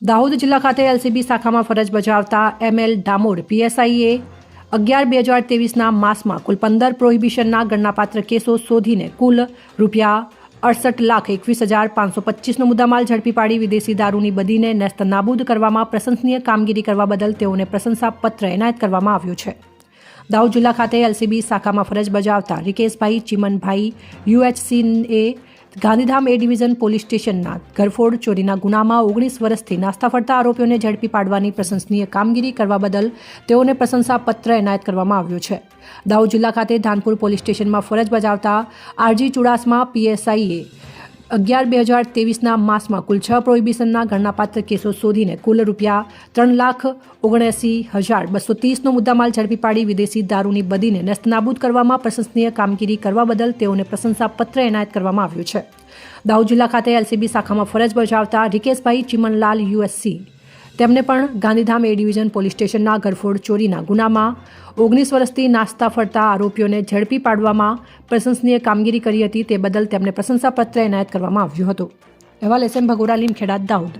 દાહોદ જિલ્લા ખાતે એલસીબી શાખામાં ફરજ બજાવતા એમએલ ડામોર પીએસઆઈએ 11/2023ના માસમાં કુલ 15 પ્રોહિબિશનના ગણનાપાત્ર કેસો શોધીને કુલ ₹68,21,525નો મુદ્દામાલ ઝડપી પાડી વિદેશી દારૂની બદીને નેસ્તનાબૂદ કરવામાં પ્રશંસનીય કામગીરી કરવા બદલ તેઓને પ્રશંસાપત્ર એનાયત કરવામાં આવ્યું છે। દાહોદ જિલ્લા ખાતે એલસીબી શાખામાં ફરજ બજાવતા રિકેશભાઈ ચીમનભાઈ યુએચસીએ ગાંધીધામ એ ડિવિઝન પોલીસ સ્ટેશનના ઘરફોડ ચોરીના ગુનામાં 19 વર્ષથી નાસ્તા ફરતા આરોપીઓને ઝડપી પાડવાની પ્રશંસનીય કામગીરી કરવા બદલ તેઓને પ્રશંસાપત્ર એનાયત કરવામાં આવ્યું છે। દાહોદ જિલ્લા ખાતે ધાનપુર પોલીસ સ્ટેશનમાં ફરજ બજાવતા આરજી ચુડાસમા પીએસઆઈએ 11/2023ના માસમાં કુલ 6 પ્રોહિબિશનના ગણનાપાત્ર કેસો શોધીને કુલ ₹3,79,230નો મુદ્દામાલ ઝડપી પાડી વિદેશી દારૂની બદીને નેસ્તનાબૂદ કરવામાં પ્રશંસનીય કામગીરી કરવા બદલ તેઓને પ્રશંસાપત્ર એનાયત કરવામાં આવ્યું છે। દાહોદ જિલ્લા ખાતે એલસીબી શાખામાં ફરજ બજાવતા રિકેશભાઈ ચીમનલાલ યુએસસી તેમને પણ ગાંધીધામ એ ડિવિઝન પોલીસ સ્ટેશનના ઘરફોડ ચોરીના ગુનામાં 19 વર્ષથી નાસ્તા ફરતા આરોપીઓને ઝડપી પાડવામાં પ્રશંસનીય કામગીરી કરી હતી તે બદલ તેમને પ્રશંસાપત્ર એનાયત કરવામાં આવ્યું હતું। અહેવાલ એસએમ ભગોરા લીમખેડા દાહોદ।